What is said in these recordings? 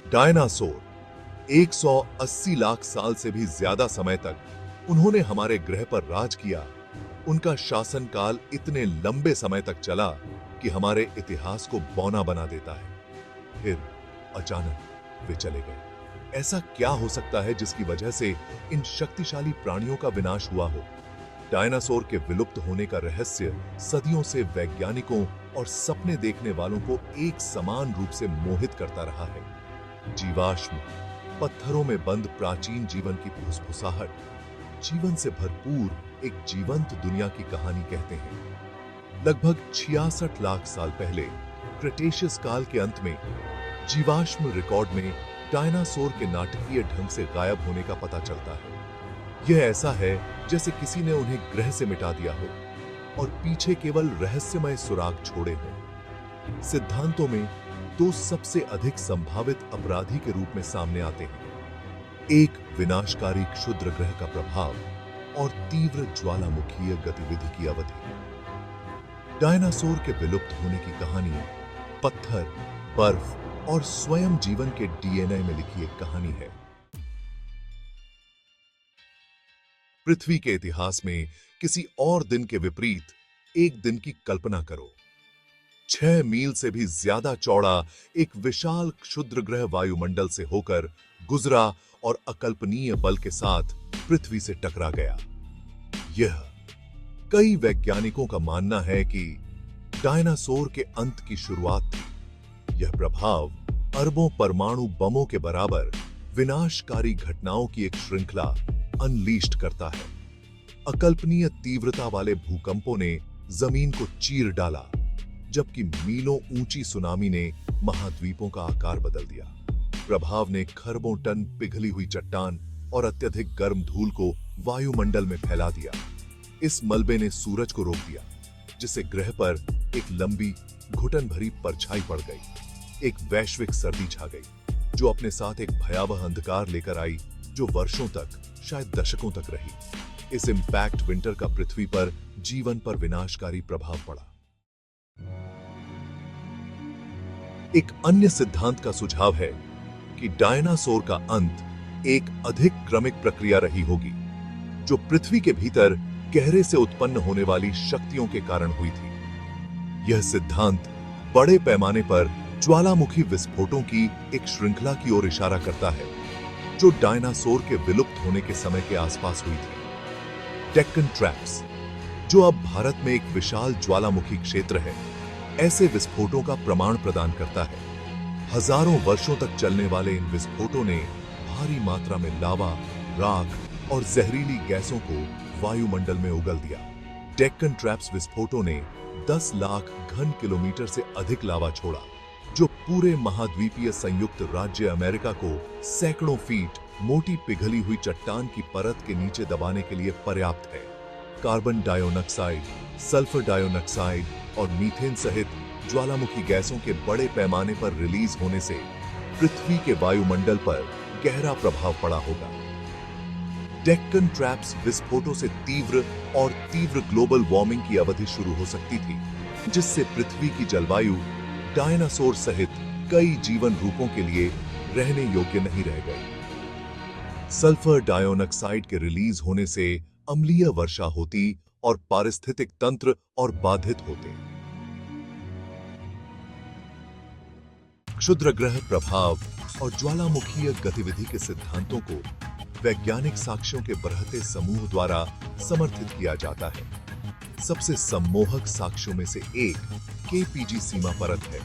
Dinosaur 180 lakh साल से भी ज्यादा समय तक उन्होंने हमारे ग्रह पर राज किया। उनका शासनकाल इतने लंबे समय तक चला कि हमारे इतिहास को बौना बना देता है। फिर अचानक वे चले गए। ऐसा क्या हो सकता है जिसकी वजह से इन शक्तिशाली प्राणियों का विनाश हुआ हो? डायनासोर के विलुप्त होने का रहस्य सदियों से वैज्ञानिकों और सपने देखने वालों को एक समान रूप से मोहित करता रहा है। जीवाश्म, पत्थरों में बंद प्राचीन जीवन की फुसफुसाहट, जीवन से भरपूर एक जीवंत दुनिया की कहानी कहते हैं। लगभग 66 लाख साल पहले क्रेटेशियस काल के अंत में जीवाश्म रिकॉर्ड में डायनासोर के नाटकीय ढंग से गायब होने का पता चलता है। यह ऐसा है जैसे किसी ने उन्हें ग्रह से मिटा दिया हो और पीछे केवल रहस्यमय सुराग छोड़े हों। सिद्धांतों में दो सबसे अधिक संभावित अपराधी के रूप में सामने आते हैं। एक विनाशकारी क्षुद्र ग्रह का प्रभाव और तीव्र ज्वालामुखीय गतिविधि की अवधि। डायनासोर के विलुप्त होने की कहानी पत्थर, बर्फ और स्वयं जीवन के डीएनए में लिखी एक कहानी है। पृथ्वी के इतिहास में किसी और दिन के विपरीत एक दिन की कल्पना करो। 6 मील से भी ज्यादा चौड़ा एक विशाल क्षुद्र ग्रह वायुमंडल से होकर गुजरा और अकल्पनीय बल के साथ पृथ्वी से टकरा गया। यह कई वैज्ञानिकों का मानना है कि डायनासोर के अंत की शुरुआत थी। यह प्रभाव अरबों परमाणु बमों के बराबर विनाशकारी घटनाओं की एक श्रृंखला अनलीस्ट करता है। अकल्पनीय तीव्रता वाले भूकंपों ने जमीन को चीर डाला, जबकि मीलों ऊंची सुनामी ने महाद्वीपों का आकार बदल दिया। प्रभाव ने खरबों टन पिघली हुई चट्टान और अत्यधिक गर्म धूल को वायुमंडल में फैला दिया। इस मलबे ने सूरज को रोक दिया, जिससे ग्रह पर एक लंबी घुटन भरी परछाई पड़ गई। एक वैश्विक सर्दी छा गई, जो अपने साथ एक भयावह अंधकार लेकर आई, जो वर्षों तक, शायद दशकों तक रही। इस इंपैक्ट विंटर का पृथ्वी पर जीवन पर विनाशकारी प्रभाव पड़ा। एक अन्य सिद्धांत का सुझाव है कि डायनासोर का अंत एक अधिक क्रमिक प्रक्रिया रही होगी, जो पृथ्वी के भीतर गहरे से उत्पन्न होने वाली शक्तियों के कारण हुई थी। यह सिद्धांत बड़े पैमाने पर ज्वालामुखी विस्फोटों की एक श्रृंखला की ओर इशारा करता है, जो डायनासोर के विलुप्त होने के समय के आसपास हुई थी। डेक्कन ट्रैप्स, जो अब भारत में एक विशाल ज्वालामुखी क्षेत्र है, ऐसे विस्फोटों का प्रमाण प्रदान करता है। हजारों वर्षों तक चलने वाले इन विस्फोटों ने भारी मात्रा में लावा, राख और जहरीली गैसों को वायुमंडल में उगल दिया। डेक्कन ट्रैप्स विस्फोटों ने 10 लाख घन किलोमीटर से अधिक लावा छोड़ा, जो पूरे महाद्वीपीय संयुक्त राज्य अमेरिका को सैकड़ों फीट मोटी पिघली हुई चट्टान की परत के नीचे दबाने के लिए पर्याप्त है। कार्बन डाइऑक्साइड, सल्फर डाइऑक्साइड और मीथेन सहित ज्वालामुखी गैसों के बड़े पैमाने पर रिलीज होने से पृथ्वी के वायुमंडल पर गहरा प्रभाव पड़ा होगा। डेक्कन ट्रैप्स विस्फोटों से तीव्र ग्लोबल वार्मिंग की अवधि शुरू हो सकती थी, जिससे पृथ्वी की जलवायु डायनासोर सहित कई जीवन रूपों के लिए रहने योग्य नहीं रह गई। सल्फर डाइऑक्साइड के रिलीज होने से अम्लीय वर्षा होती और पारिस्थितिक तंत्र और बाधित होते। क्षुद्र ग्रह प्रभाव और ज्वालामुखीय गतिविधि के सिद्धांतों को वैज्ञानिक साक्ष्यों के बढ़ते समूह द्वारा समर्थित किया जाता है। सबसे सम्मोहक साक्ष्यों में से एक केपीजी सीमा परत है।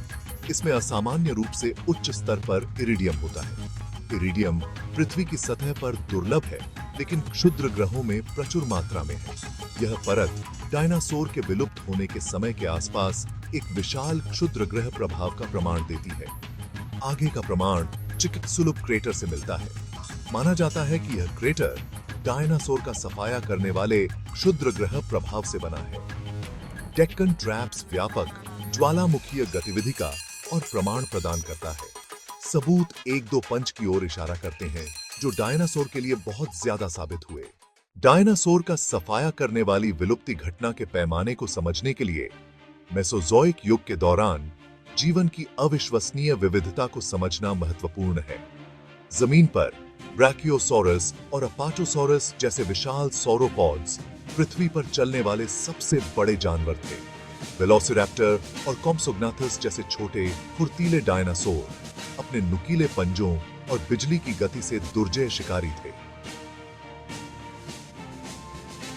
इसमें असामान्य रूप से उच्च स्तर पर इरिडियम होता है। इरिडियम पृथ्वी की सतह पर दुर्लभ है, लेकिन क्षुद्र ग्रहों में प्रचुर मात्रा में है। यह परत डायनासोर के विलुप्त होने के समय के आसपास एक विशाल क्षुद्र ग्रह प्रभाव का प्रमाण देती है। आगे का प्रमाण चिकित्सुलुप क्रेटर से मिलता है। माना जाता है कि यह क्रेटर डायनासोर का सफाया करने वाले क्षुद्र ग्रह प्रभाव से बना है। डेक्कन ट्रैप्स व्यापक ज्वालामुखीय गतिविधि का और प्रमाण प्रदान करता है। सबूत 1-2 पंच की ओर इशारा करते हैं, जो डायनासोर के लिए बहुत ज्यादा साबित हुए। डायनासोर का सफाया करने वाली विलुप्ति घटना के पैमाने को समझने के लिए मेसोजोइक युग के दौरान जीवन की अविश्वसनीय विविधता को समझना महत्वपूर्ण है। जमीन पर ब्रैकियोसॉरस और अपाटोसॉरस जैसे विशाल सौरोपॉड्स पृथ्वी पर चलने वाले सबसे बड़े जानवर थे। वेलोसिरैप्टर और कॉम्सोग्नाथस जैसे छोटे फुर्तीले डायनासोर अपने नुकीले पंजों और बिजली की गति से दुर्जय शिकारी थे।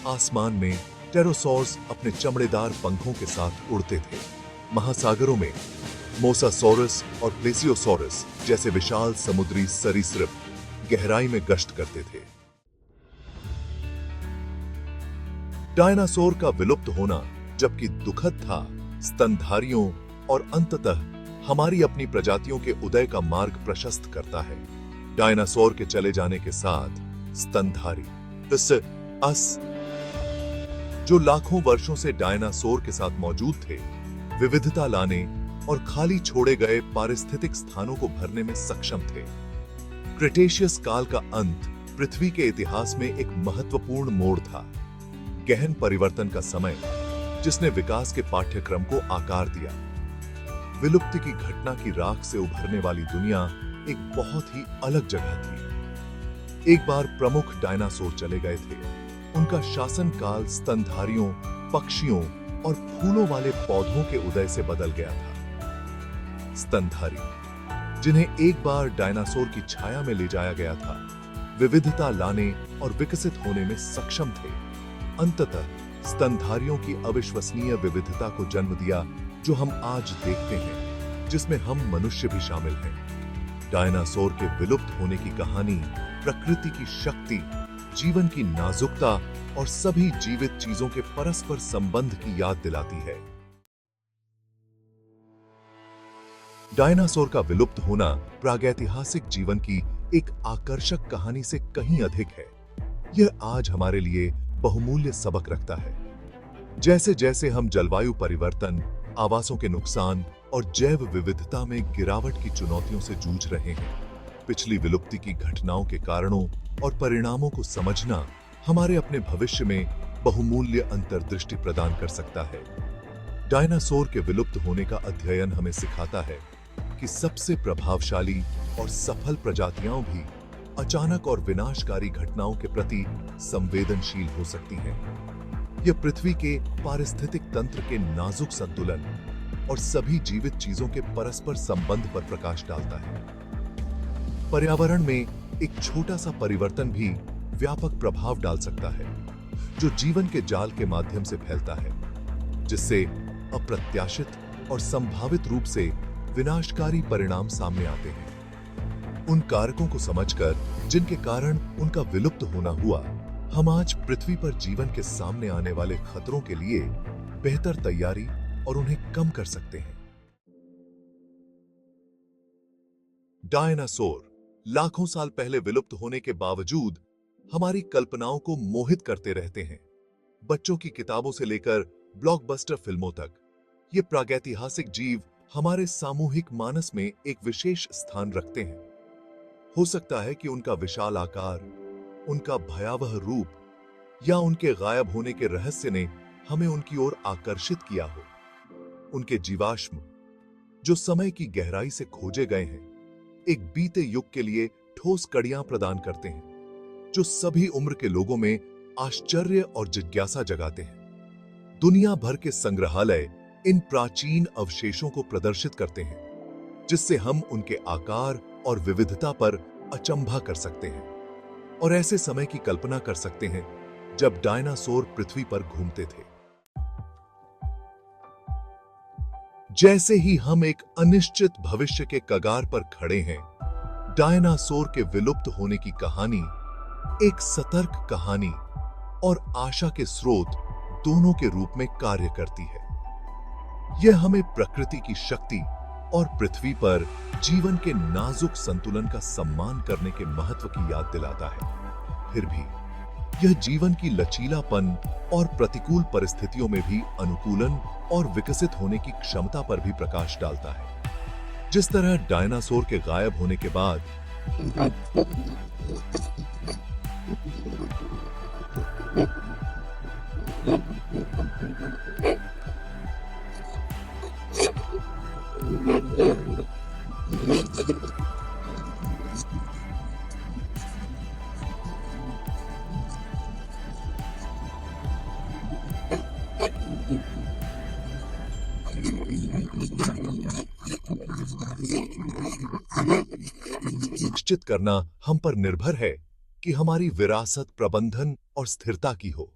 आसमान में टेरोसॉर्स अपने चमड़ेदार पंखों के साथ उड़ते थे। महासागरों में मोसासॉरस और प्लेसियोसॉरस जैसे विशाल समुद्री सरीसृप गहराई में गश्त करते थे। डायनासोर का विलुप्त होना जबकि दुखद था, स्तनधारियों और अंततः हमारी अपनी प्रजातियों के उदय का मार्ग प्रशस्त करता है। डायनासोर के चले जाने के साथ स्तनधारी जो लाखों वर्षों से डायनासोर के साथ मौजूद थे, विविधता लाने और खाली छोड़े गए पारिस्थितिक स्थानों को भरने में सक्षम थे। क्रिटेशियस काल का अंत पृथ्वी के इतिहास में एक महत्वपूर्ण मोड़ था। गहन परिवर्तन का समय जिसने विकास के पाठ्यक्रम को आकार दिया। विलुप्ति की घटना की राख से उभरने वाली दुनिया एक बहुत ही अलग जगह थी। एक बार प्रमुख डायनासोर चले गए थे। उनका शासनकाल स्तनधारियों, पक्षियों और फूलों वाले पौधों के उदय से बदल गया था। स्तनधारी जिन्हें एक बार डायनासोर की छाया में ले जाया गया था, विविधता लाने और विकसित होने में सक्षम थे। अंततः स्तनधारियों की अविश्वसनीय विविधता को जन्म दिया जो हम आज देखते हैं, जिसमें हम मनुष्य भी शामिल हैं। डायनासोर के विलुप्त होने की कहानी प्रकृति की शक्ति, जीवन की नाजुकता और सभी जीवित चीजों के परस्पर संबंध की याद दिलाती है। डायनासोर का विलुप्त होना प्रागैतिहासिक जीवन की एक आकर्षक कहानी से कहीं अधिक है। यह आज हमारे लिए बहुमूल्य सबक रखता है। जैसे जैसे हम जलवायु परिवर्तन, आवासों के नुकसान और जैव विविधता में गिरावट की चुनौतियों से जूझ रहे हैं, पिछली विलुप्ति की घटनाओं के कारणों और परिणामों को समझना हमारे अपने भविष्य में बहुमूल्य अंतर्दृष्टि प्रदान कर सकता है। डायनासोर के विलुप्त होने का अध्ययन हमें सिखाता है कि सबसे प्रभावशाली और सफल प्रजातियां भी अचानक और विनाशकारी घटनाओं के प्रति संवेदनशील हो सकती हैं। यह पृथ्वी के पारिस्थितिक तंत्र के नाजुक संतुलन और सभी जीवित चीजों के परस्पर संबंध पर प्रकाश डालता है। पर्यावरण में एक छोटा सा परिवर्तन भी व्यापक प्रभाव डाल सकता है, जो जीवन के जाल के माध्यम से फैलता है, जिससे अप्रत्याशित और संभावित रूप से विनाशकारी परिणाम सामने आते हैं। उन कारकों को समझकर जिनके कारण उनका विलुप्त होना हुआ, हम आज पृथ्वी पर जीवन के सामने आने वाले खतरों के लिए बेहतर तैयारी और उन्हें कम कर सकते हैं। डायनासोर लाखों साल पहले विलुप्त होने के बावजूद हमारी कल्पनाओं को मोहित करते रहते हैं। बच्चों की किताबों से लेकर ब्लॉकबस्टर फिल्मों तक, ये प्रागैतिहासिक जीव हमारे सामूहिक मानस में एक विशेष स्थान रखते हैं। हो सकता है कि उनका विशाल आकार, उनका भयावह रूप या उनके गायब होने के रहस्य ने हमें उनकी ओर आकर्षित किया हो। उनके जीवाश्म जो समय की गहराई से खोजे गए हैं, एक बीते युग के लिए ठोस कड़ियां प्रदान करते हैं, जो सभी उम्र के लोगों में आश्चर्य और जिज्ञासा जगाते हैं। दुनिया भर के संग्रहालय इन प्राचीन अवशेषों को प्रदर्शित करते हैं, जिससे हम उनके आकार और विविधता पर अचंभा कर सकते हैं और ऐसे समय की कल्पना कर सकते हैं जब डायनासोर पृथ्वी पर घूमते थे। जैसे ही हम एक अनिश्चित भविष्य के कगार पर खड़े हैं, डायनासोर के विलुप्त होने की कहानी एक सतर्क कहानी और आशा के स्रोत दोनों के रूप में कार्य करती है। यह हमें प्रकृति की शक्ति और पृथ्वी पर जीवन के नाजुक संतुलन का सम्मान करने के महत्व की याद दिलाता है। फिर भी यह जीवन की लचीलापन और प्रतिकूल परिस्थितियों में भी अनुकूलन और विकसित होने की क्षमता पर भी प्रकाश डालता है। जिस तरह डायनासोर के गायब होने के बाद निश्चित करना हम पर निर्भर है कि हमारी विरासत प्रबंधन और स्थिरता की हो।